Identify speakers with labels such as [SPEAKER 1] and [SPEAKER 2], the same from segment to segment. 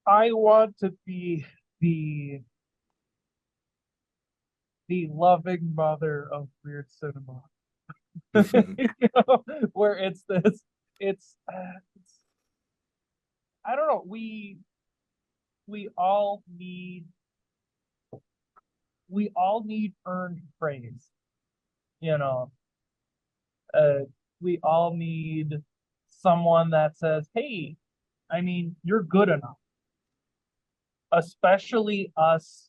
[SPEAKER 1] I want to be the the loving mother of weird cinema. You know, where it's I don't know, we all need we all need earned praise, you know. Uh we all need someone that says, "Hey, I mean, you're good enough." Especially us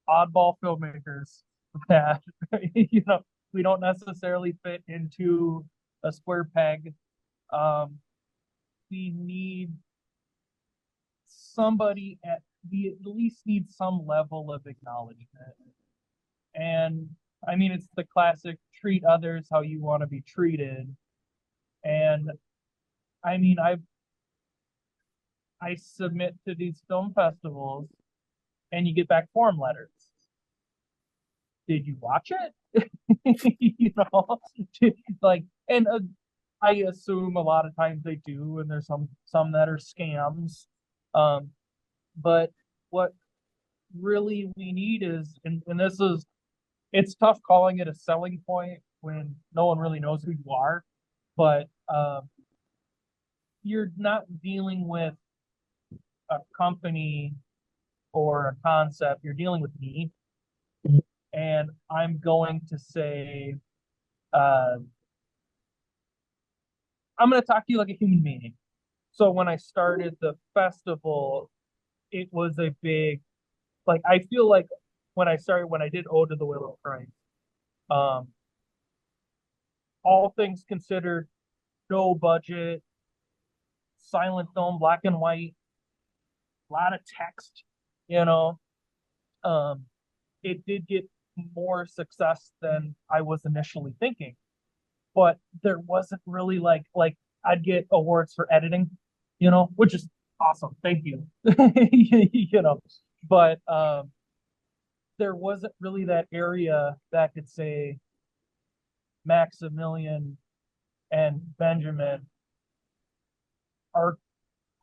[SPEAKER 1] oddball filmmakers that you know we don't necessarily fit into a square peg. Um, we need somebody at we at least need some level of acknowledgement. And I mean, it's the classic treat others how you want to be treated. And I mean, I submit to these film festivals and you get back form letters. Did you watch it? You know, like, and I assume a lot of times they do, and there's some that are scams. Um, but what really we need is, and this is, it's tough calling it a selling point when no one really knows who you are, but you're not dealing with a company or a concept. You're dealing with me, and I'm going to say, uh, I'm going to talk to you like a human being. So when I started the festival, it was a big, like, I feel like when I did Ode to the Will of Christ, um, all things considered, no budget, silent film, black and white, a lot of text, you know. Um, it did get more success than I was initially thinking, but there wasn't really like I'd get awards for editing, you know, which is awesome. Thank you. You know, but there wasn't really that area that could say Maximilian and Benjamin are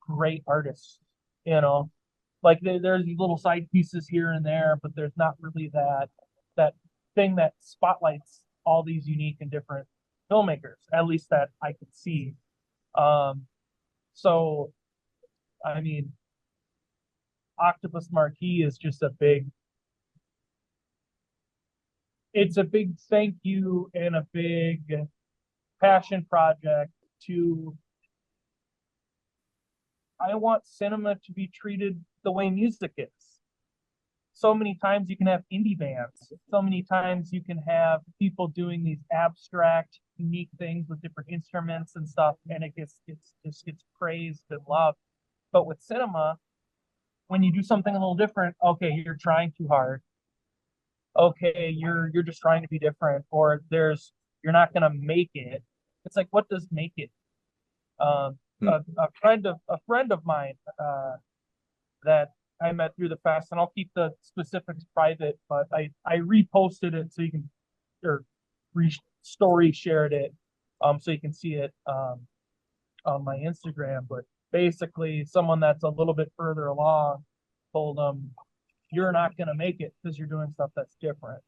[SPEAKER 1] great artists, you know. Like there's these little side pieces here and there, but there's not really that thing that spotlights all these unique and different filmmakers, at least that I could see. Um, so I mean, Octopus Marquee is just a big, it's a big thank you and a big passion project to, I want cinema to be treated the way music is. So many times you can have indie bands. So many times you can have people doing these abstract, unique things with different instruments and stuff, and it just gets praised and loved. But with cinema, when you do something a little different, okay, you're trying too hard. Okay, you're just trying to be different, or you're not gonna make it. It's like, what does make it? A friend of mine that I met through the fest, and I'll keep the specifics private, but I reposted it so you can, or story shared it, so you can see it on my Instagram. But basically, someone that's a little bit further along told them, "You're not going to make it because you're doing stuff that's different,"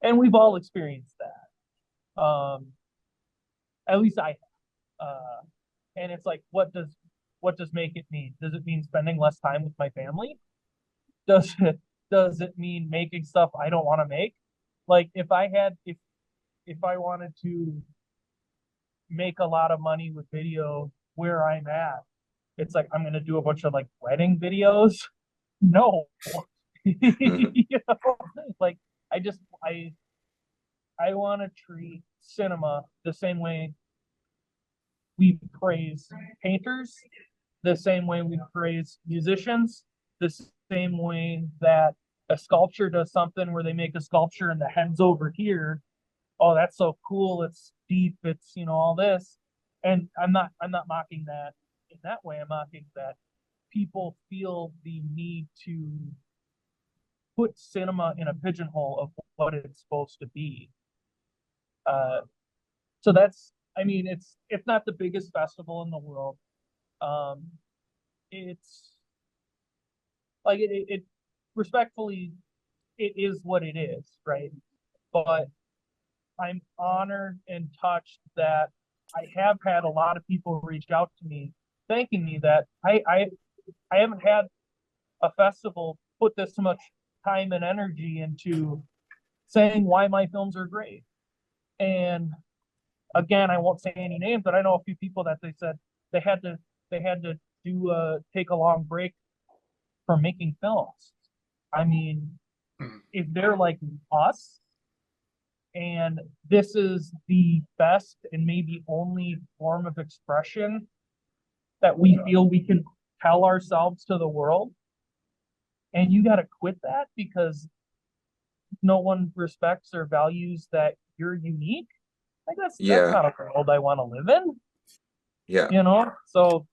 [SPEAKER 1] and we've all experienced that. At least I have. And it's like, what does make it mean? Does it mean spending less time with my family? Does it mean making stuff I don't want to make? Like if I wanted to make a lot of money with video where I'm at, it's like I'm gonna do a bunch of like wedding videos. No. You know, like I just I want to treat cinema the same way we praise painters, the same way we praise musicians, the same way that a sculpture does something where they make a sculpture and the head's over here. Oh, that's so cool. It's deep. It's, you know, all this. And I'm not mocking that in that way. I'm mocking that people feel the need to put cinema in a pigeonhole of what it's supposed to be. Uh, so that's, I mean, it's not the biggest festival in the world. Um, it's like it respectfully, it is what it is, right? But I'm honored and touched that I have had a lot of people reach out to me thanking me that I haven't had a festival put this much time and energy into saying why my films are great. And again, I won't say any names, but I know a few people that they said they had to they had to do take a long break from making films. I mean, if they're like us, and this is the best and maybe only form of expression that we feel we can tell ourselves to the world, and you got to quit that because no one respects or values that you're unique. Like that's
[SPEAKER 2] Yeah.
[SPEAKER 1] not a world I want to live in,
[SPEAKER 2] Yeah.
[SPEAKER 1] you know? So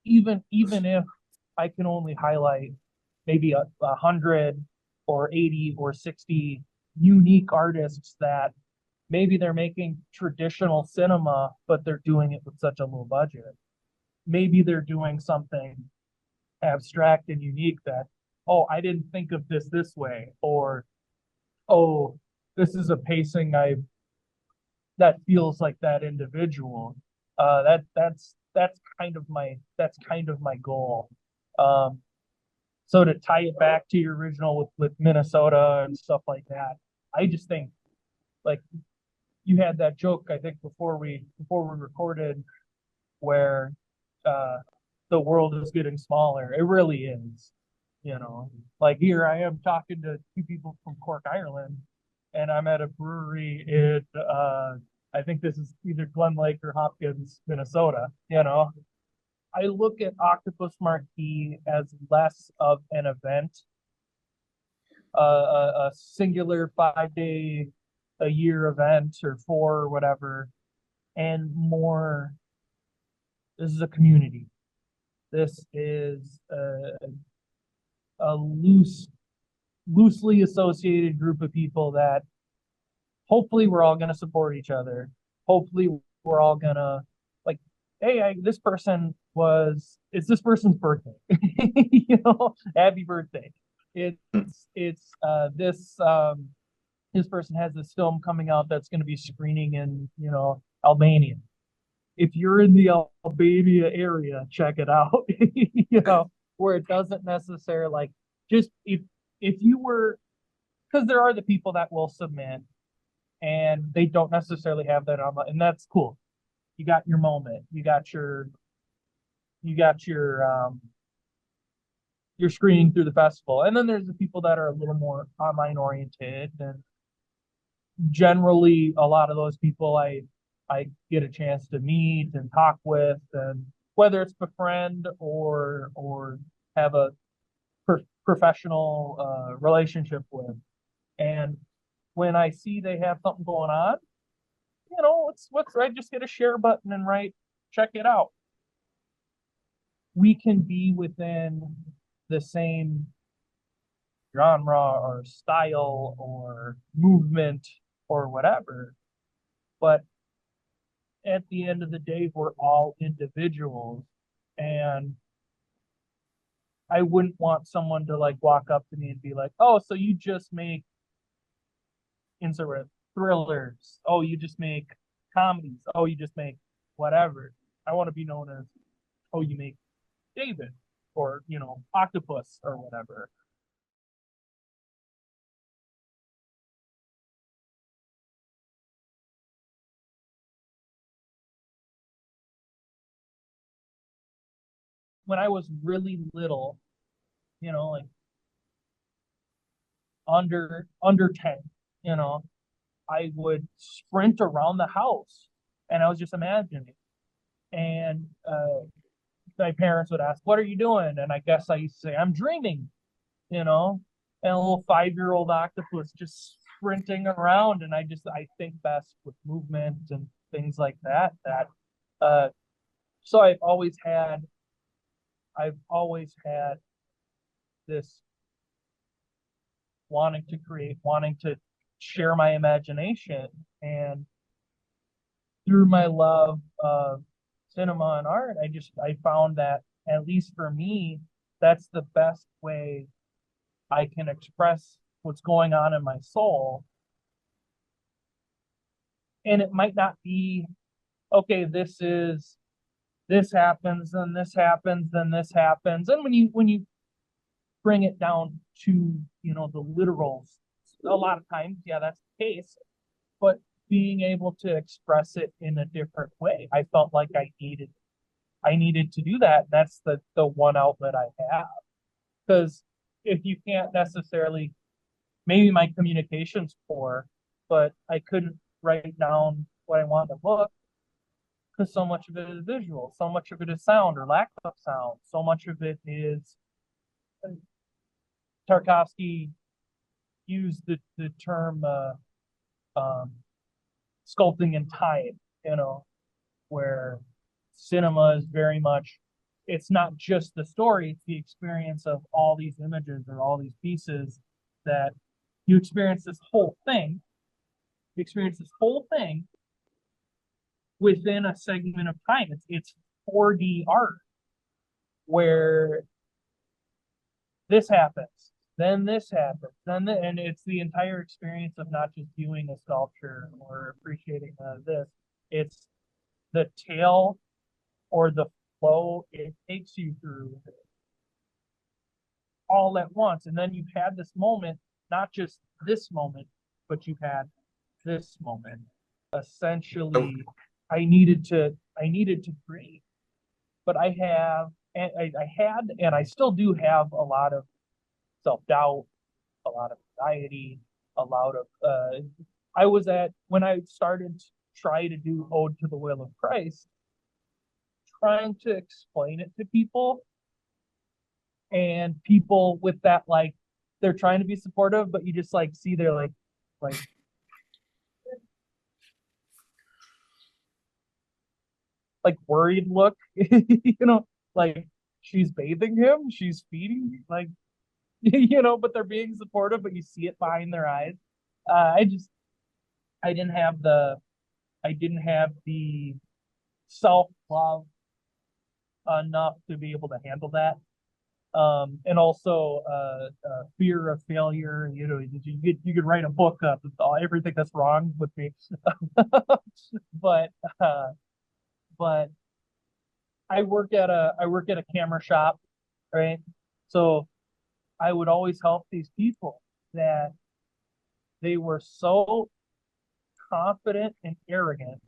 [SPEAKER 1] even if I can only highlight maybe 100 or 80 or 60 unique artists that maybe they're making traditional cinema, but they're doing it with such a low budget. Maybe they're doing something abstract and unique that, oh, I didn't think of this way, or oh, this is a pacing I that feels like that individual. That's kind of my goal. Um, so to tie it back to your original with Minnesota and stuff like that, I just think like you had that joke I think before we recorded where uh, the world is getting smaller. It really is, you know. Like here I am talking to two people from Cork, Ireland, and I'm at a brewery in I think this is either Glen Lake or Hopkins, Minnesota. You know, I look at Octopus Marquee as less of an event, a singular 5 day a year event or four or whatever, and more. This is a community. This is a loosely associated group of people that hopefully we're all going to support each other. Hopefully we're all going to like, hey, this person it's this person's birthday. You know, happy birthday. It's this person has this film coming out that's going to be screening in, you know, Albania. If you're in the Albania area, check it out. You know, where it doesn't necessarily like just if you were, because there are the people that will submit and they don't necessarily have that on, and that's cool. You got your moment. You got your screening through the festival, and then there's the people that are a little more online oriented, and generally a lot of those people I get a chance to meet and talk with, and whether it's befriend or have a professional relationship with. And when I see they have something going on, you know, what's I just hit a share button and write, check it out. We can be within the same genre or style or movement or whatever, but at the end of the day, we're all individuals. And I wouldn't want someone to like walk up to me and be like, oh, so you just make insert thrillers. Oh, you just make comedies. Oh, you just make whatever. I want to be known as, oh, you make David or, you know, Octopus or whatever. When I was really little, you know, like under 10, you know, I would sprint around the house and I was just imagining. And my parents would ask, what are you doing? And I guess I used to say, I'm dreaming, you know, and a little 5-year-old octopus just sprinting around. And I think best with movement and things like that. Uh, so I've always had this wanting to create, wanting to share my imagination. And through my love of cinema and art, I found that at least for me, that's the best way I can express what's going on in my soul. And it might not be, okay, this happens, then this happens, then this happens. And when you bring it down to, the literals, a lot of times, yeah, that's the case. But being able to express it in a different way, I felt like I needed to do that. That's the one outlet I have. Because if you can't necessarily, maybe my communication's poor, but I couldn't write down what I want to look because so much of it is visual, so much of it is sound or lack of sound, so much of it is Tarkovsky used the term um, sculpting in time, where cinema is very much, it's not just the story, it's the experience of all these images or all these pieces that you experience this whole thing. You experience this whole thing within a segment of time. It's 4D art where this happens, then this happens, and it's the entire experience of not just viewing a sculpture or appreciating this. It's the tale or the flow it takes you through all at once. And then you've had this moment, not just this moment, but you've had this moment. Essentially, I needed to create, but I had, and I still do have a lot of self-doubt, a lot of anxiety, a lot of, I was when I started to try to do Ode to the Will of Christ, trying to explain it to people, and people with that, like, they're trying to be supportive, but you just like see their like worried look, like she's bathing him, she's feeding, like, but they're being supportive, but you see it behind their eyes. I just, I didn't have the, I didn't have the self-love enough to be able to handle that. And also fear of failure. You could write a book up with everything that's wrong with me, but uh, but I work at a camera shop, right? So I would always help these people that they were so confident and arrogant,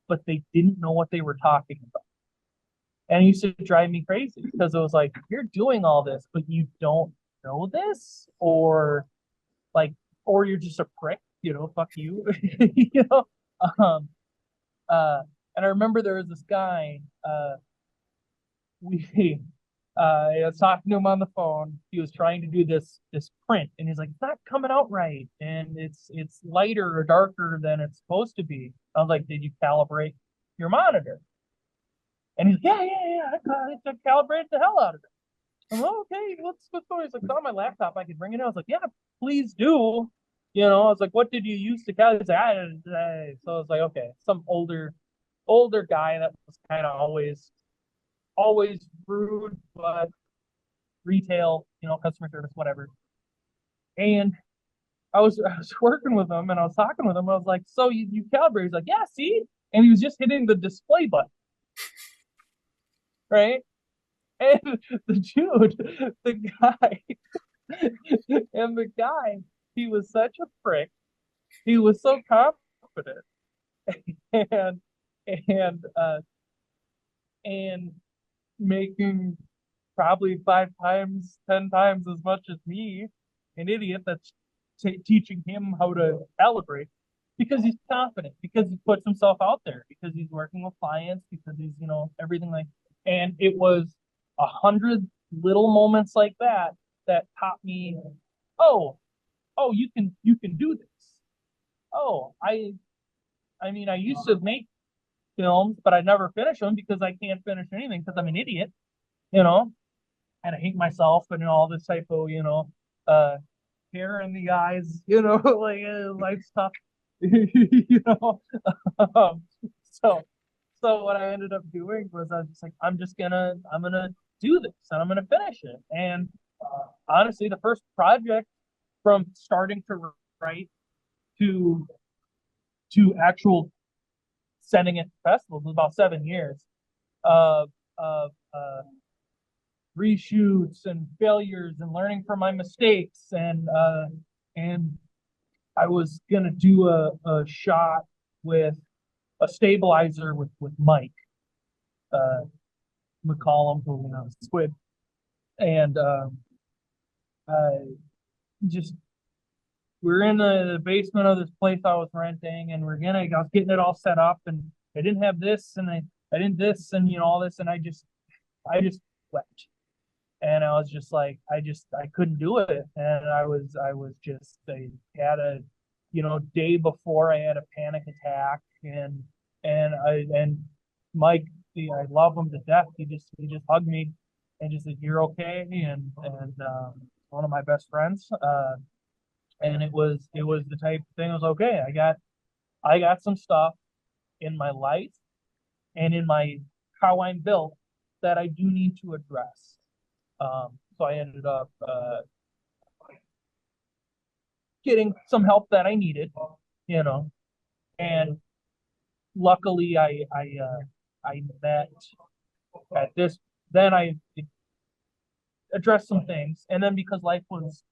[SPEAKER 1] but they didn't know what they were talking about. And it used to drive me crazy because it was like, you're doing all this, but you don't know this, or like, or you're just a prick, fuck you, you know. Um, and I remember there was this guy, we I was talking to him on the phone. He was trying to do this print, and he's like, it's not coming out right, and it's lighter or darker than it's supposed to be. I was like, did you calibrate your monitor? And he's like, yeah, I calibrated the hell out of it. I'm like, okay, what's going on? He's like, it's on my laptop, I can bring it in. I was like, yeah, please do. I was like, what did you use to calibrate? He's like, so I was like, okay, some older guy that was kind of always rude, but retail, customer service, whatever. And I was working with him, and I was talking with him. I was like, so you calibrate? He's like, yeah, see? And he was just hitting the display button, right? And the dude, the guy, and the guy, he was such a prick. He was so confident, and and and making probably 5 times, 10 times as much as me, an idiot that's teaching him how to calibrate, because he's confident, because he puts himself out there, because he's working with clients, because he's, everything like. And it was 100 little moments like that taught me, oh, you can do this. Oh, I mean, I used to make films, but I never finish them because I can't finish anything because I'm an idiot, you know, and I hate myself and all this type of, uh, hair in the eyes, like life stuff, you know. Um, so, So what I ended up doing was I was just like, I'm gonna do this and I'm gonna finish it. And honestly, the first project from starting to write to actual sending it to festivals was about 7 years of reshoots and failures and learning from my mistakes. And I was gonna do a shot with a stabilizer with Mike McCollum, who Squid, and I just we're in the basement of this place I was renting, and I was getting it all set up, and I didn't have this, and I didn't this, and all this, and I just wept, and I was just like, I couldn't do it, and I was just I had a day before I had a panic attack, and Mike, I love him to death. He just hugged me and just said, "You're okay," and one of my best friends. And it was the type of thing. I was okay. I got some stuff in my life and in my how I'm built that I do need to address. So I ended up getting some help that I needed, you know, and luckily I met at this. Then I addressed some things, and then because life was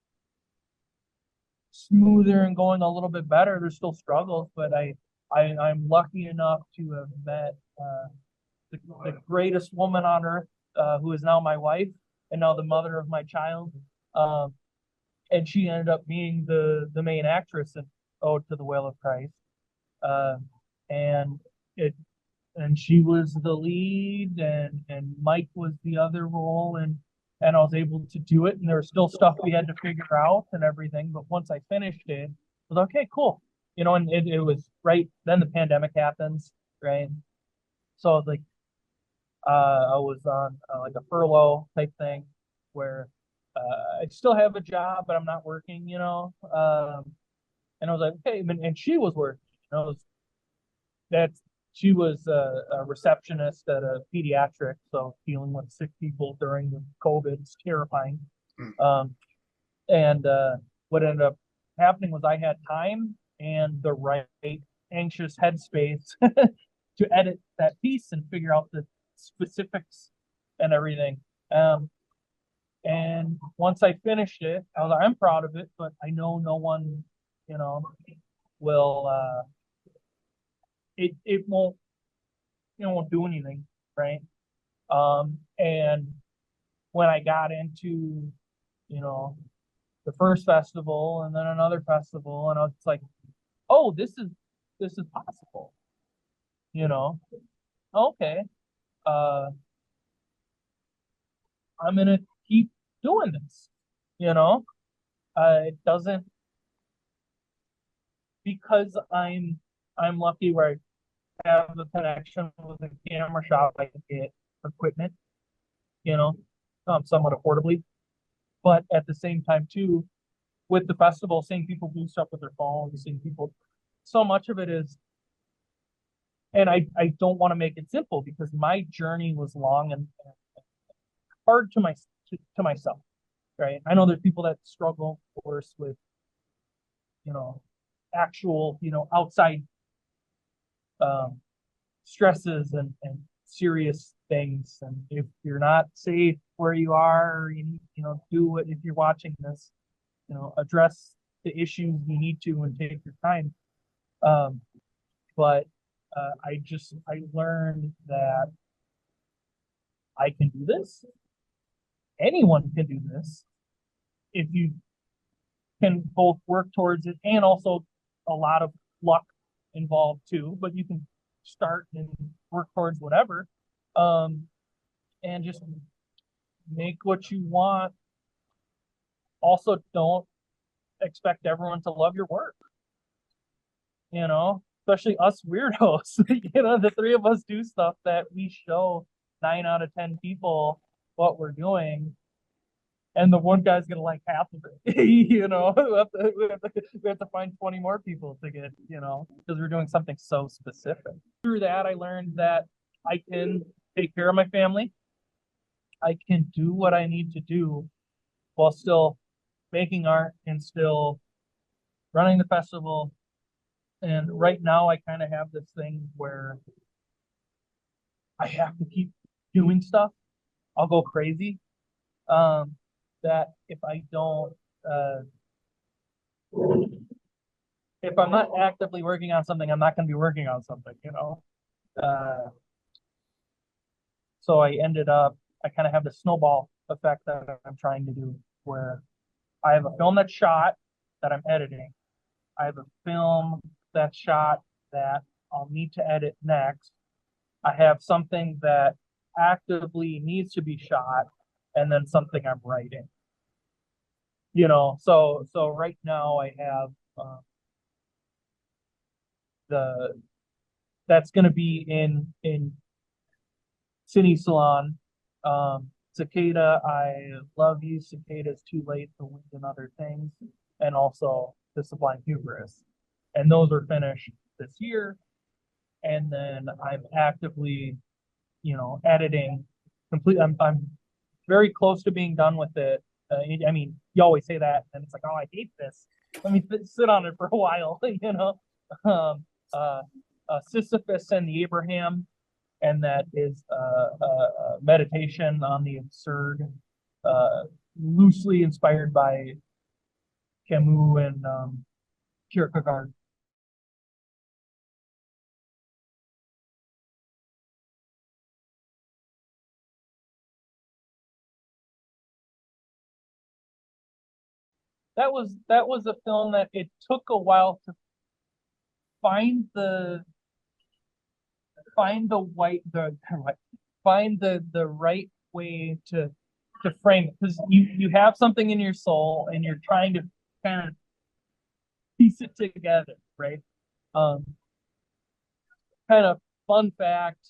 [SPEAKER 1] smoother and going a little bit better, there's still struggles, but I'm lucky enough to have met the greatest woman on earth, who is now my wife and now the mother of my child. Um, and she ended up being the main actress in Ode to the Whale of Christ. Uh, and it and she was the lead, and Mike was the other role, and I was able to do it. And there was still stuff we had to figure out and everything. But once I finished it, I was okay, cool. And it was right then the pandemic happens, right? So I was like, I was on like a furlough type thing where I still have a job, but I'm not working, and I was like, okay, and she was working, that's she was a receptionist at a pediatric, so dealing with sick people during the COVID is terrifying. Um, and what ended up happening was I had time and the right anxious headspace to edit that piece and figure out the specifics and everything. And once I finished it, I was like, I'm proud of it, but I know no one, you know, will it won't won't do anything, right? And when I got into, you know, the first festival and then another festival, and I was like, oh, this is possible, you know. Okay. Uh I'm gonna keep doing this, you know. It doesn't because I'm lucky where I have the connection with a camera shop, I can get equipment, you know, somewhat affordably. But at the same time, too, with the festival, seeing people do stuff with their phones, seeing people, so much of it is, and I don't want to make it simple because my journey was long and hard to myself, right? I know there's people that struggle, of course, with, you know, actual, outside um, stresses and serious things. And if you're not safe where you are, you need, do it. If you're watching this, address the issues you need to and take your time. Um, but I learned that I can do this. Anyone can do this if you can both work towards it and also a lot of luck involved too. But you can start and work towards whatever, and just make what you want. Also, don't expect everyone to love your work. Especially us weirdos. The three of us do stuff that we show 9 out of 10 people what we're doing, and the one guy's gonna like half of it. We have to find 20 more people to get, because we're doing something so specific. Through that, I learned that I can take care of my family. I can do what I need to do while still making art and still running the festival. And right now, I kind of have this thing where I have to keep doing stuff. I'll go crazy. Um, that if I don't, uh, if I'm not actively working on something, I'm not going to be working on something, you know? Uh, so I kind of have the snowball effect that I'm trying to do where I have a film that's shot that I'm editing. I have a film that's shot that I'll need to edit next. I have something that actively needs to be shot, and then something I'm writing. You know, so right now I have the that's going to be in CineSalon. Cicada, I love you. Cicada's too late to win and other things, and also the Sublime Hubris, and those are finished this year. And then I'm actively, editing. Complete. I'm very close to being done with it. I mean, you always say that, and it's like, oh, I hate this. Let me sit on it for a while, you know. Um, uh, Sisyphus and the Abraham, and that is meditation on the absurd, uh, loosely inspired by Camus and Kierkegaard. That was a film that it took a while to find the find the white the find the right way to frame it, because you have something in your soul and you're trying to kind of piece it together, right? Um, Kind of fun fact: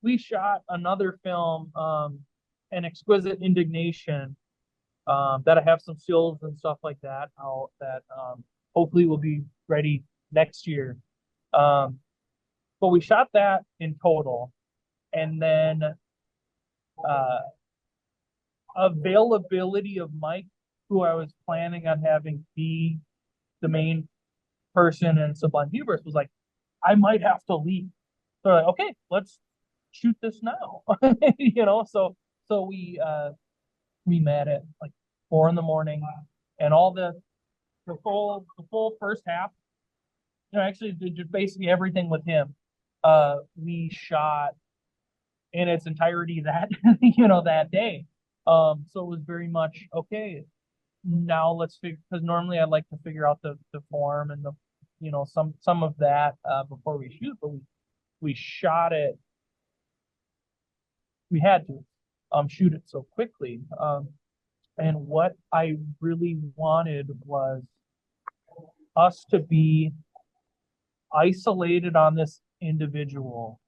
[SPEAKER 1] we shot another film, an exquisite indignation, that I have some stills and stuff like that out that hopefully will be ready next year. Um, but we shot that in total, and then uh, availability of Mike, who I was planning on having be the main person in Sublime Hubris, was like, I might have to leave. So like, okay, let's shoot this now. So we met at like 4 in the morning, and all the full first half, actually just basically everything with him, we shot in its entirety that that day. So it was very much okay. Now let's figure, because normally I like to figure out the form and the some of that before we shoot, but we shot it. We had to shoot it so quickly. And what I really wanted was us to be isolated on this individual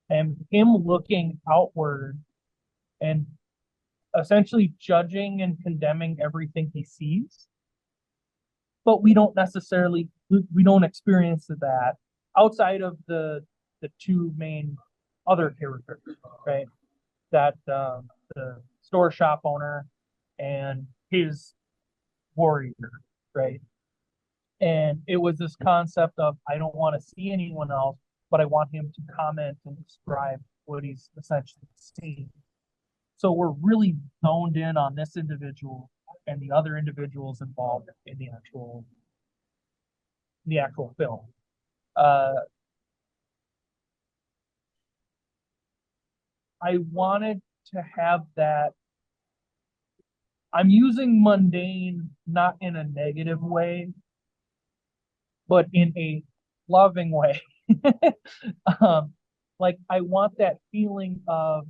[SPEAKER 1] and him looking outward and essentially judging and condemning everything he sees. But we don't experience that outside of the two main other characters, right? That the store shop owner and his warrior, right? And it was this concept of, I don't want to see anyone else, but I want him to comment and describe what he's essentially seeing. So we're really zoned in on this individual and the other individuals involved in the actual film. Uh, I wanted to have that. I'm using mundane not in a negative way, but in a loving way. um, like I want that feeling of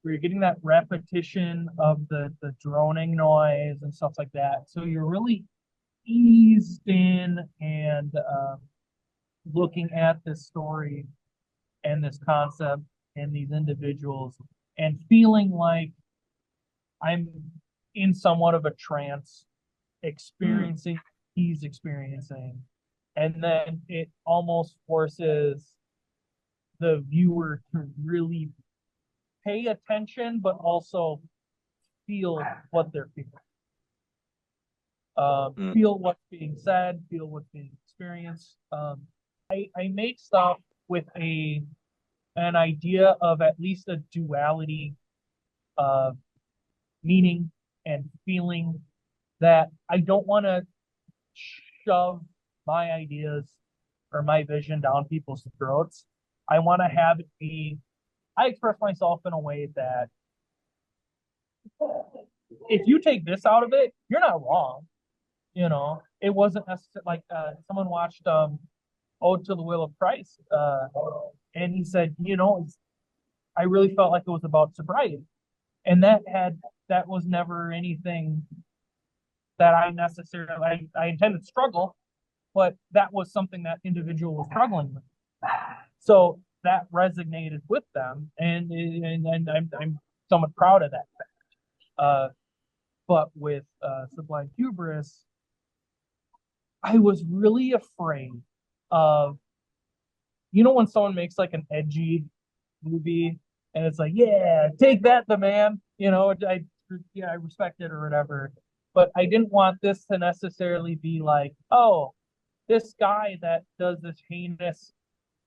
[SPEAKER 1] where you're getting that repetition of the droning noise and stuff like that. So you're really eased in and looking at this story and this concept and these individuals and feeling like I'm in somewhat of a trance, experiencing he's experiencing. And then it almost forces the viewer to really pay attention, but also feel what they're feeling. Feel what's being said, feel what's being experienced. I make stuff with an idea of at least a duality of meaning and feeling, that I don't want to shove my ideas or my vision down people's throats. I want to have it be, I express myself in a way that if you take this out of it, you're not wrong. It wasn't necessarily like someone watched Ode to the Will of Christ, and he said, I really felt like it was about sobriety, and that was never anything that I necessarily I intended to struggle, but that was something that individual was struggling with. So that resonated with them, and I'm somewhat proud of that fact. But with Sublime Hubris, I was really afraid of, when someone makes like an edgy movie and it's like, yeah, take that, the man, I respect it or whatever. But I didn't want this to necessarily be like, oh, this guy that does this heinous,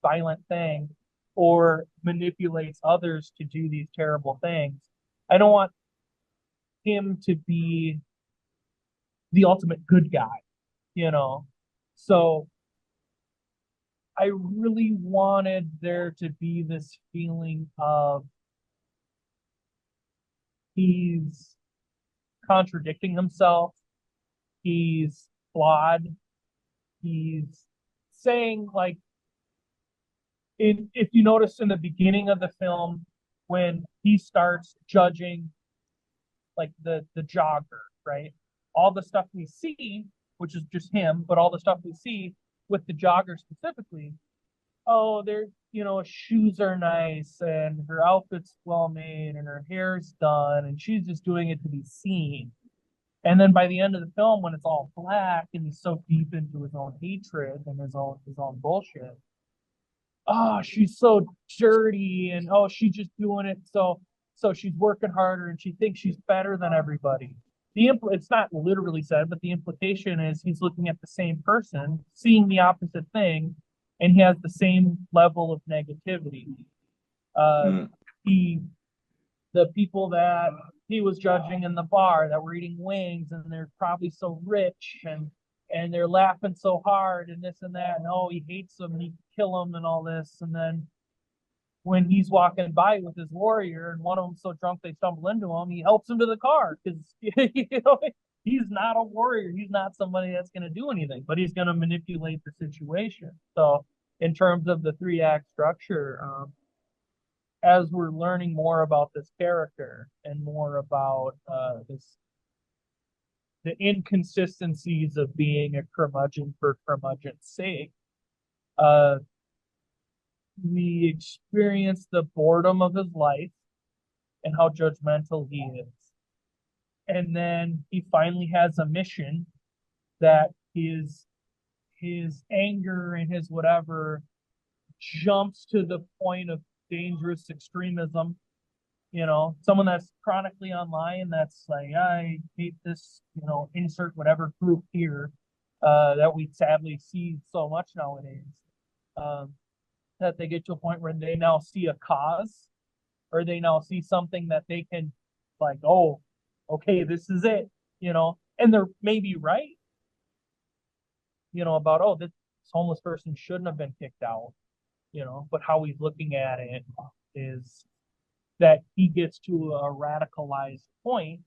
[SPEAKER 1] violent thing or manipulates others to do these terrible things. I don't want him to be the ultimate good guy, you know? So I really wanted there to be this feeling of he's contradicting himself, he's flawed, he's saying like, if you notice in the beginning of the film when he starts judging like the jogger, right? All the stuff we see, which is just him, but all the stuff we see with the jogger specifically, oh, their shoes are nice and her outfit's well made and her hair's done and she's just doing it to be seen. And then by the end of the film, when it's all black and he's so deep into his own hatred and his own bullshit, oh, she's so dirty and oh, she's just doing it so she's working harder and she thinks she's better than everybody. It's not literally said, but the implication is he's looking at the same person, seeing the opposite thing, and he has the same level of negativity. He the people that he was judging in the bar that were eating wings and they're probably so rich and they're laughing so hard and this and that, and oh, he hates them and he can kill them and all this. And then when he's walking by with his warrior and one of them's so drunk they stumble into him, he helps him to the car because he's not a warrior. He's not somebody that's going to do anything, but he's going to manipulate the situation. So in terms of the 3-act structure, as we're learning more about this character and more about the inconsistencies of being a curmudgeon for curmudgeon's sake, we experience the boredom of his life and how judgmental he is. And then he finally has a mission that his anger and his whatever jumps to the point of dangerous extremism. Someone that's chronically online that's like, I hate this, insert whatever group here that we sadly see so much nowadays. That they get to a point where they now see a cause or they now see something that they can like, oh, okay, this is it, and they're maybe right, about, oh, this homeless person shouldn't have been kicked out, but how he's looking at it is that he gets to a radicalized point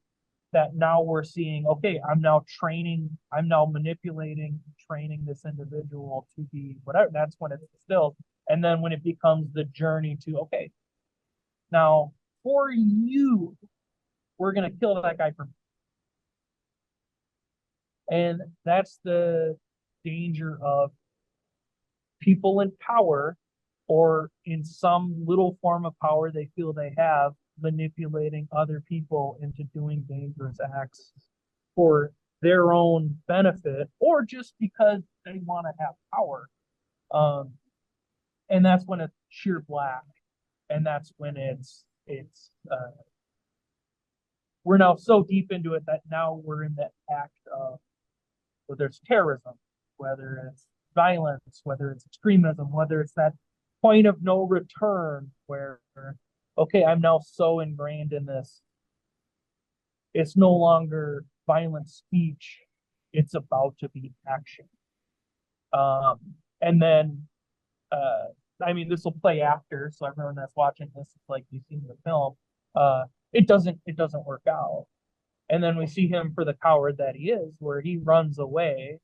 [SPEAKER 1] that now we're seeing, okay, I'm now manipulating, training this individual to be whatever. That's when it's distilled. And then when it becomes the journey to, okay, now for you, we're going to kill that guy for me. And that's the danger of people in power or in some little form of power they feel they have, manipulating other people into doing dangerous acts for their own benefit or just because they want to have power. And that's when it sheer black, and that's when we're now so deep into it that now we're in the act of, whether it's terrorism, whether it's violence, whether it's extremism, whether it's that point of no return where, okay, I'm now so ingrained in this. It's no longer violent speech. It's about to be action. And then, I mean, this will play after, so everyone that's watching this, it's like you've seen the film. It doesn't work out. And then we see him for the coward that he is, where he runs away.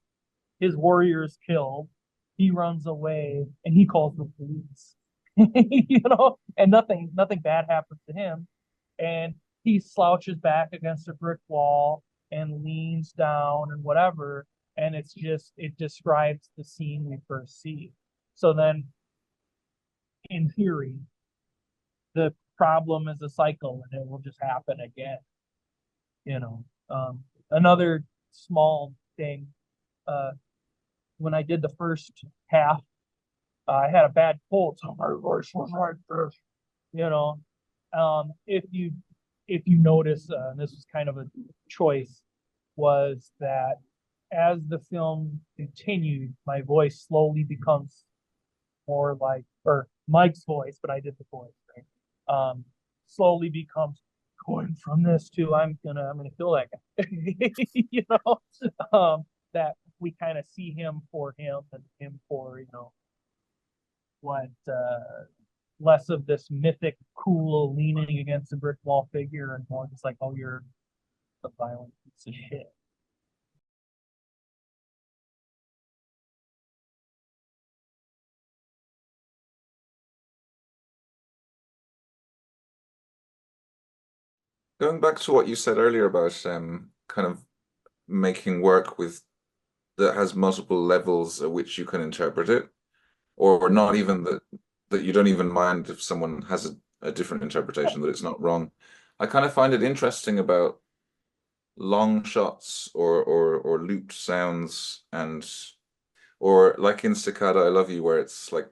[SPEAKER 1] His warrior is killed. He runs away, and he calls the police. You know, and nothing bad happens to him. And he slouches back against a brick wall and leans down and whatever. And it describes the scene we first see. So then, in theory, the problem is a cycle and it will just happen again. You know, another small thing, when I did the first half, I had a bad cold, so my voice was like this. You know, if you notice, and this was kind of a choice, was that as the film continued, my voice slowly becomes more like, or Mike's voice, but I did the voice, right? Slowly becomes going from this to I'm gonna kill that guy. You know, that we kind of see him for him and him for, you know, what less of this mythic, cool, leaning against a brick wall figure, and more just like, oh, you're a violent piece of shit.
[SPEAKER 2] Going back to what you said earlier about kind of making work with that has multiple levels at which you can interpret it, or not even that you don't even mind if someone has a different interpretation, that it's not wrong. I kind of find it interesting about long shots or looped sounds, and or like in Cicada, I Love You, where it's like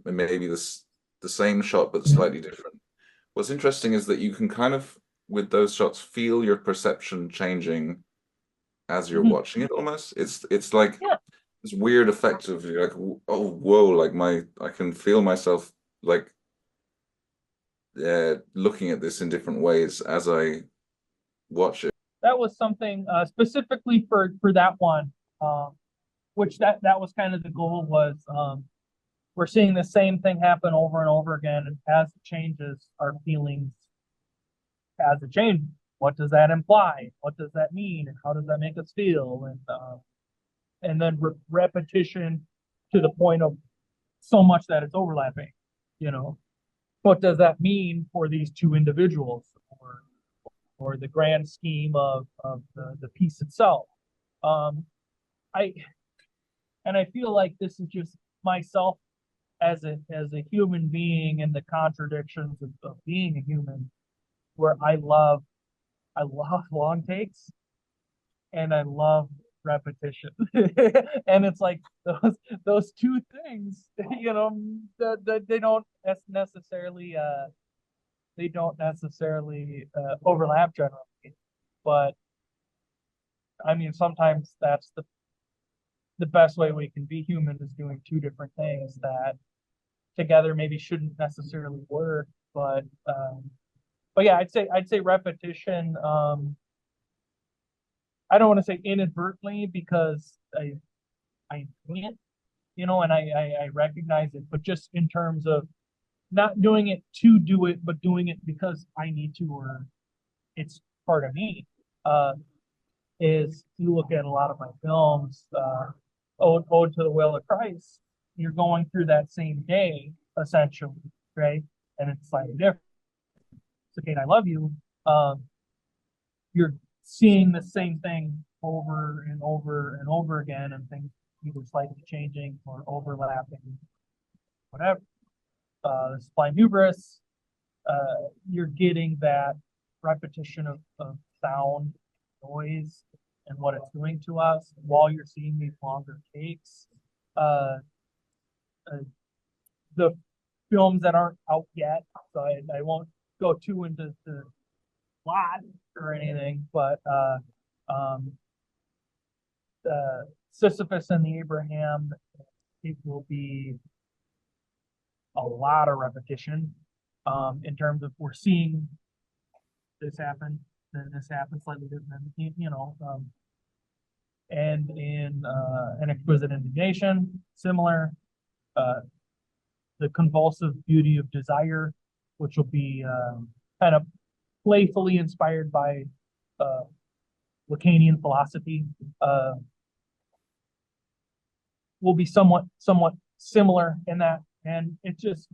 [SPEAKER 2] maybe the same shot but slightly different. What's interesting is that you can kind of, with those shots, feel your perception changing as you're
[SPEAKER 1] Mhm.
[SPEAKER 2] watching it almost. It's like
[SPEAKER 1] Yeah,
[SPEAKER 2] this weird effect of, you're like, oh whoa, like I can feel myself like looking at this in different ways as I watch it.
[SPEAKER 1] that was something specifically for that one, um, which that was kind of the goal was, we're seeing the same thing happen over and over again, and as it changes, our feelings as it changes. What does that imply? What does that mean? And how does that make us feel? And then repetition to the point of so much that it's overlapping. You know, what does that mean for these two individuals, or the grand scheme of the piece itself? Um, I and I feel like this is just myself as a human being and the contradictions of being a human, where I love long takes and I love repetition. And it's like those two things, you know, that they don't necessarily overlap generally. But I mean, sometimes that's the best way we can be human, is doing two different things that together maybe shouldn't necessarily work. But yeah, I'd say repetition. I don't want to say inadvertently, because I'm doing it, you know, and I recognize it, but just in terms of not doing it to do it, but doing it because I need to, or it's part of me. Uh, is you look at a lot of my films, Ode to the Will of Christ, you're going through that same day essentially, right? And it's slightly different. It's okay, and I love you. Um, you're seeing the same thing over and over and over again, and things either slightly changing or overlapping, whatever. Sublime Hubris, you're getting that repetition of sound, noise, and what it's doing to us while you're seeing these longer takes. Uh, uh, the films that aren't out yet, so I won't go too into the plot or anything, but um, Sisyphus and the Abraham, it will be a lot of repetition in terms of we're seeing this happen, then this happens slightly different, and in an exquisite indignation, similar. Uh, the convulsive beauty of desire, which will be kind of playfully inspired by uh, Lacanian philosophy, will be somewhat similar in that, and it's just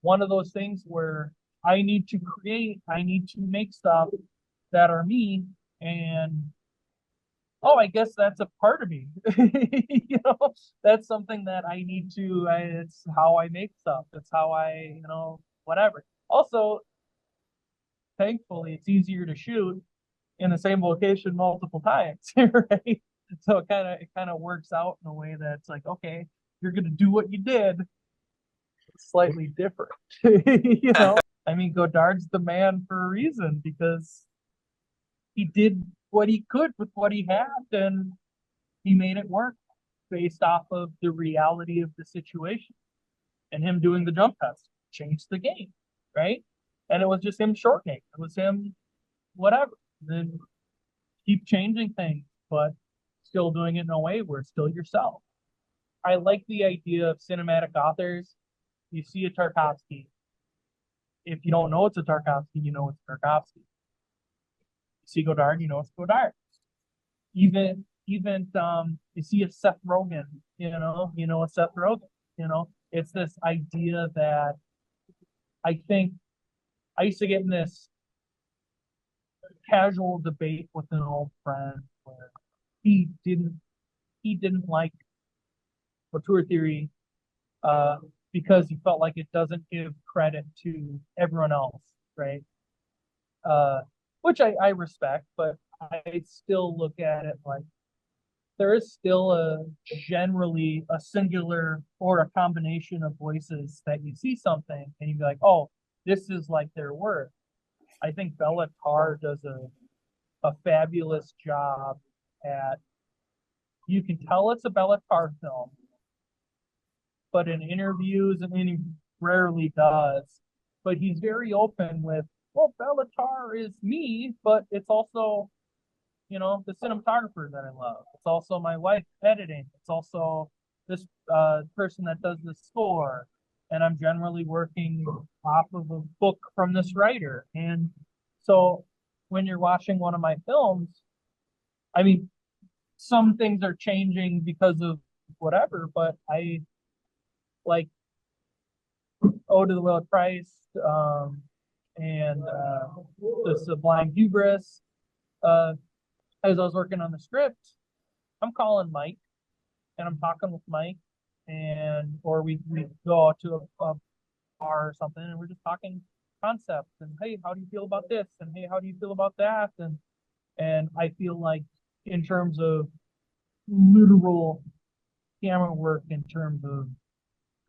[SPEAKER 1] one of those things where I need to make stuff that are me, and oh, I guess that's a part of me. That's something that I need to, it's how I make stuff. It's how whatever. Also, thankfully, it's easier to shoot in the same location multiple times, right? So it kind of works out in a way that's like, okay, you're gonna do what you did, slightly different. I mean, Godard's the man for a reason because he did what he could with what he had, and he made it work based off of the reality of the situation. And him doing the jump test changed the game, right? And it was just him shortening. It was him, whatever. Then keep changing things, but still doing it in a way where it's still yourself. I like the idea of cinematic authors. You see a Tarkovsky. If you don't know it's a Tarkovsky, you know it's Tarkovsky. You see Godard, you know it's Godard. Even you see a Seth Rogen, you know a Seth Rogen. It's this idea that I think I used to get in this casual debate with an old friend where he didn't he didn't like auteur theory uh, because he felt like it doesn't give credit to everyone else, right? Uh, which I respect, but I still look at it like there is still generally a singular or a combination of voices that you see something and you be like, oh, this is like their work. I think Bella Tarr does a fabulous job at, you can tell it's a Bella Tarr film, but in interviews, and he rarely does, but he's very open with, well, Bella Tarr is me, but it's also, the cinematographer that I love. It's also my wife editing. It's also this person that does the score. And I'm generally working off of a book from this writer. And so when you're watching one of my films, I mean, some things are changing because of whatever, but I like Ode to the Will of Christ, and the Sublime Hubris. As I was working on the script, I'm calling Mike and I'm talking with Mike, and or we go out to a bar or something and we're just talking concepts and hey, how do you feel about this? And hey, how do you feel about that? And I feel like in terms of literal camera work, in terms of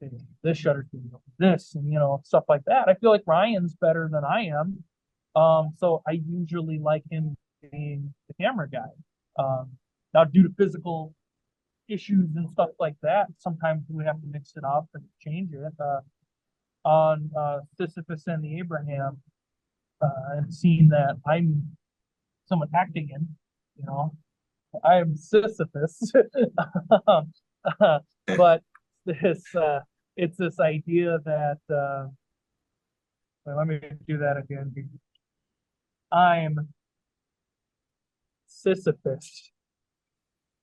[SPEAKER 1] okay, this shutter speed, this and stuff like that, I feel like Ryan's better than I am. So I usually like him being the camera guy. Now, due to physical issues and stuff like that, sometimes we have to mix it up and change it. On Sisyphus and the Abraham, and seeing that I'm someone acting in, I am Sisyphus. But this, it's this idea that, let me do that again. I'm Sisyphus.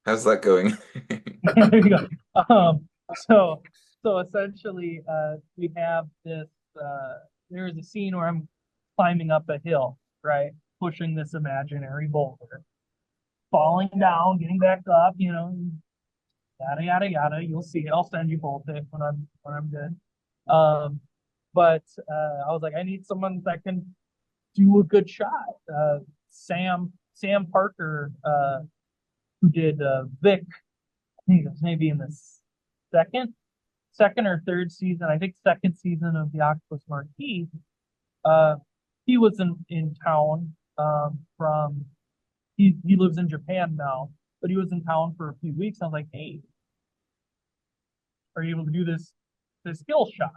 [SPEAKER 2] How's that going?
[SPEAKER 1] There you go. So so essentially, we have this. There is a scene where I'm climbing up a hill, right, pushing this imaginary boulder, falling down, getting back up, yada yada yada. You'll see it. I'll send you both it when I'm good. But I was like, I need someone that can do a good shot. Sam Parker, who did Vic, I think it was maybe in the second or third season, I think second season of the Octopus Marquee, uh, he was in town from he lives in Japan now, but he was in town for a few weeks. I was like, hey, are you able to do this skill shot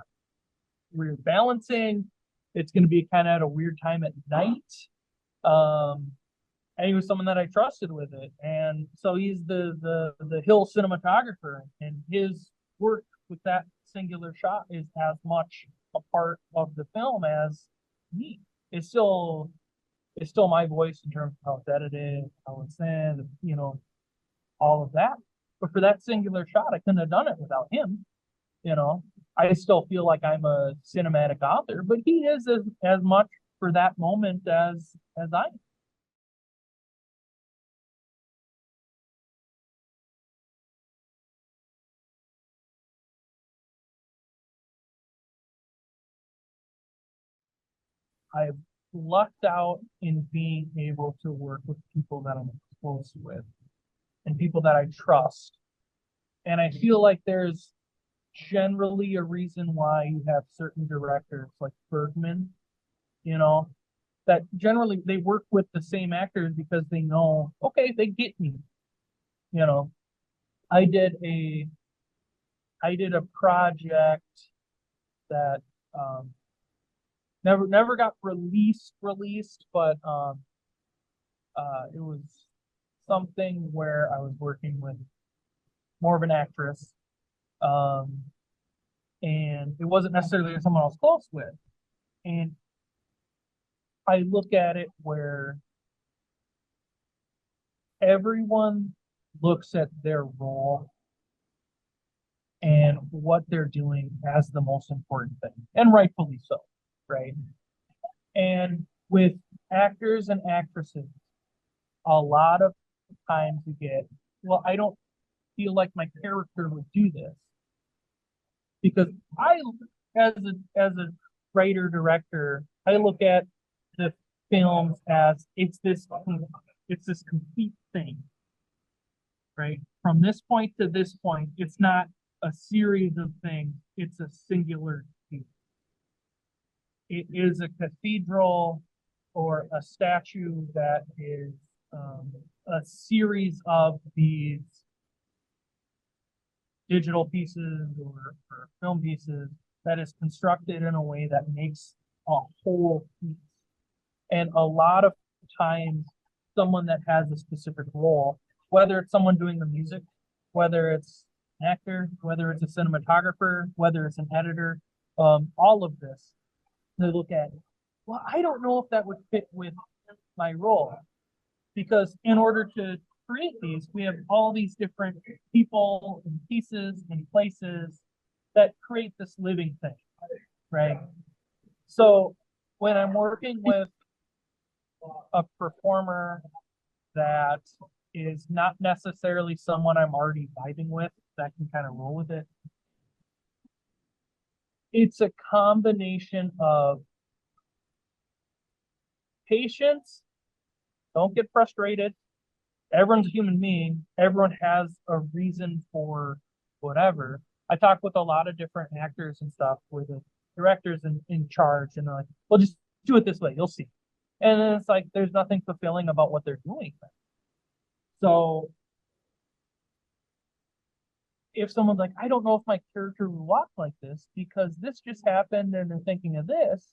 [SPEAKER 1] where you're balancing? It's going to be kind of at a weird time at night. Um, and he was someone that I trusted with it, and so he's the hill cinematographer, and his work with that singular shot is as much a part of the film as me. It's still it's still my voice in terms of how it's edited, how it's in, all of that. But for that singular shot, I couldn't have done it without him. You know, I still feel like I'm a cinematic author, but he is as much for that moment as I am. I've lucked out in being able to work with people that I'm close with and people that I trust. And I feel like there's generally a reason why you have certain directors like Bergman, you know, that generally they work with the same actors because they know, okay, they get me. You know, I did a I did a project that never got released, but it was something where I was working with more of an actress, um, and it wasn't necessarily someone I was close with. And I look at it where everyone looks at their role and what they're doing as the most important thing, and rightfully so, right? And with actors and actresses, a lot of times you get, well, I don't feel like my character would do this because as a writer director, I look at the films as it's this complete thing, right? From this point to this point, it's not a series of things, it's a singular piece. It is a cathedral or a statue that is a series of these digital pieces or film pieces that is constructed in a way that makes a whole piece. And a lot of times, someone that has a specific role, whether it's someone doing the music, whether it's an actor, whether it's a cinematographer, whether it's an editor, all of this, they look at, well, I don't know if that would fit with my role because in order to create these, we have all these different people and pieces and places that create this living thing, right? So when I'm working with a performer that is not necessarily someone I'm already vibing with that can kind of roll with it, it's a combination of patience, don't get frustrated. Everyone's a human being. Everyone has a reason for whatever. I talk with a lot of different actors and stuff where the director's in charge and they're like, well, just do it this way, you'll see. And then it's like there's nothing fulfilling about what they're doing. So if someone's like, I don't know if my character will walk like this because this just happened and they're thinking of this,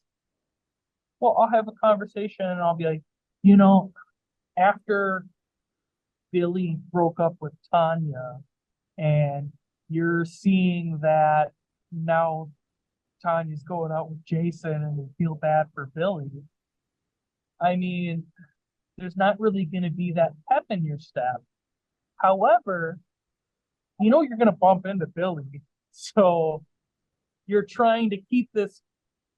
[SPEAKER 1] well, I'll have a conversation and I'll be like, you know, after Billy broke up with Tanya and you're seeing that now Tanya's going out with Jason and you feel bad for Billy. I mean, there's not really going to be that pep in your step. However, you know you're going to bump into Billy. So you're trying to keep this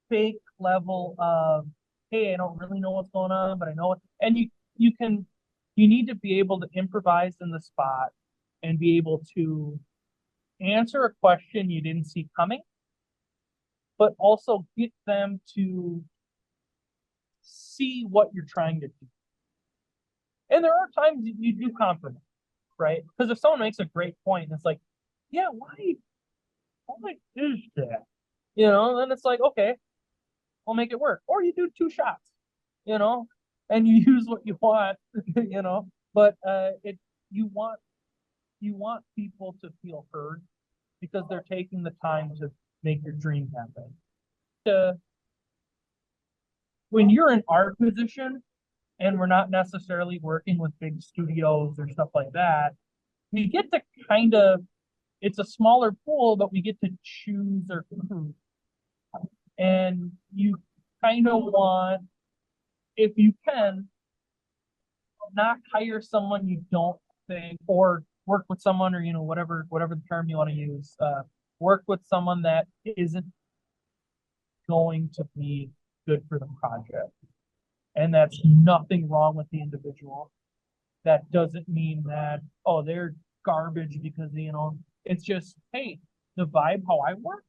[SPEAKER 1] fake level of, hey, I don't really know what's going on, but I know it. And you need to be able to improvise in the spot and be able to answer a question you didn't see coming, but also get them to see what you're trying to do. And there are times you do compromise, right? Because if someone makes a great point, and it's like, yeah, What is that? You know, and it's like, okay, we'll make it work. Or you do two shots, you know, and you use what you want, you know. But it you want people to feel heard because they're taking the time to make your dream happen. To, when you're in our position and we're not necessarily working with big studios or stuff like that, we get to kind of, it's a smaller pool, but we get to choose our crew. And you kind of want, if you can, not hire someone you don't think, or work with someone, or whatever the term you want to use. Work with someone that isn't going to be good for the project, and that's nothing wrong with the individual. That doesn't mean that, oh, they're garbage because it's just, hey, the vibe how I work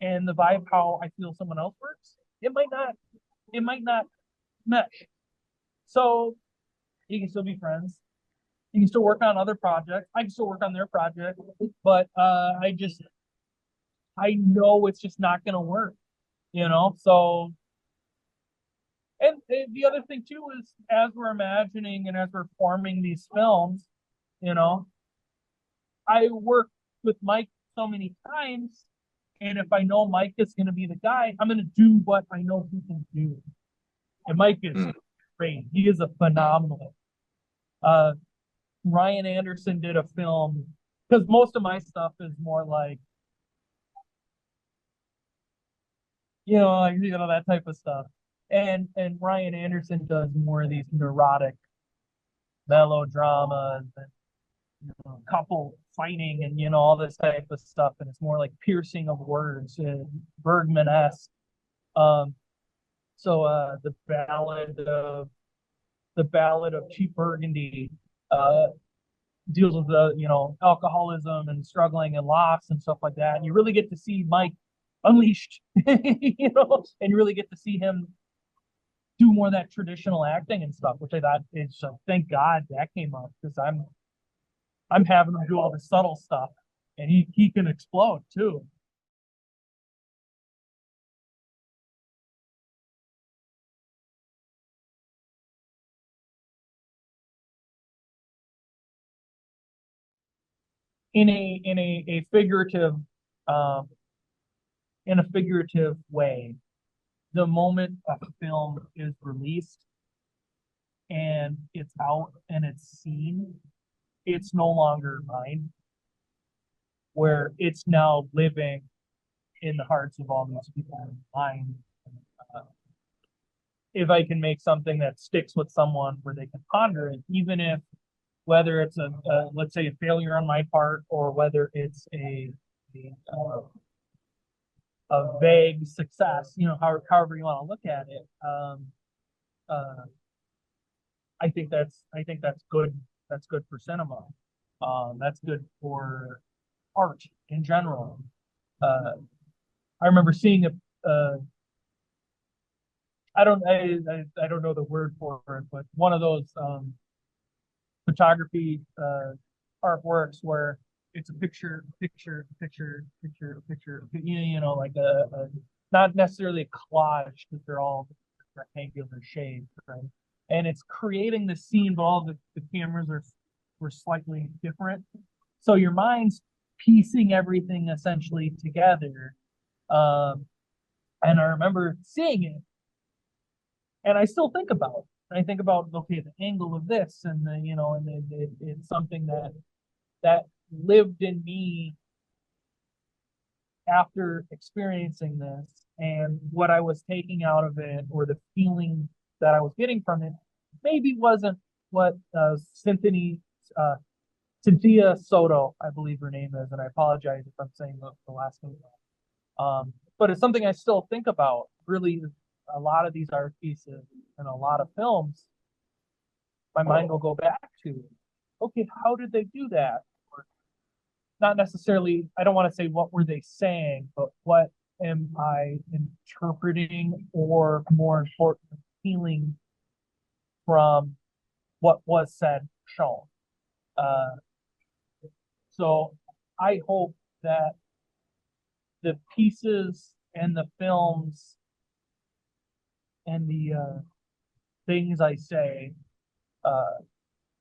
[SPEAKER 1] and the vibe how I feel someone else works, it might not mesh. So you can still be friends. You can still work on other projects. I can still work on their project, but I know it's just not gonna work, you know? So, and the other thing too is, as we're imagining and as we're forming these films, you know, I work with Mike so many times, and if I know Mike is gonna be the guy, I'm gonna do what I know he can do. And Mike is
[SPEAKER 2] Mm.
[SPEAKER 1] great. He is a phenomenal. Uh, Ryan Anderson did a film, because most of my stuff is more like, that type of stuff. And Ryan Anderson does more of these neurotic melodramas and couple fighting and all this type of stuff, and it's more like piercing of words, Bergman-esque. Um, so the Ballad of Cheap Burgundy deals with the alcoholism and struggling and loss and stuff like that. And you really get to see Mike unleashed, and you really get to see him do more of that traditional acting and stuff, which I thought is, so thank God that came up, because I'm having him do all the subtle stuff, and he can explode too. In a figurative um in a figurative way. The moment a film is released and it's out and it's seen, it's no longer mine, where it's now living in the hearts of all these people in mind. Uh, if I can make something that sticks with someone where they can ponder it, even if, whether it's let's say, a failure on my part, or whether it's a vague success, however you want to look at it. Uh, I think that's good. That's good for cinema. That's good for art in general. Uh, I remember seeing I don't know the word for it, but one of those photography artworks where it's a picture, picture, picture, picture, picture, like not necessarily a collage, because they're all rectangular shapes, right? And it's creating the scene, but all the cameras were slightly different. So your mind's piecing everything essentially together. Um, and I remember seeing it, and I still think about it. I think about, okay, the angle of this, and it's something that lived in me after experiencing this, and what I was taking out of it, or the feeling that I was getting from it, maybe wasn't what uh, Cynthia Soto, I believe her name is, and I apologize if I'm saying the last name. But it's something I still think about. Really, a lot of these art pieces and a lot of films, my mind will go back to, okay, how did they do that? Or not necessarily, I don't want to say what were they saying, but what am I interpreting, or more important, feeling from what was said, shown. Uh, so I hope that the pieces and the films and the things I say uh,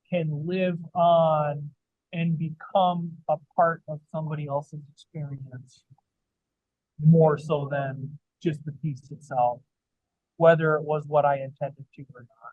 [SPEAKER 1] can live on and become a part of somebody else's experience more so than just the piece itself, whether it was what I intended to or not.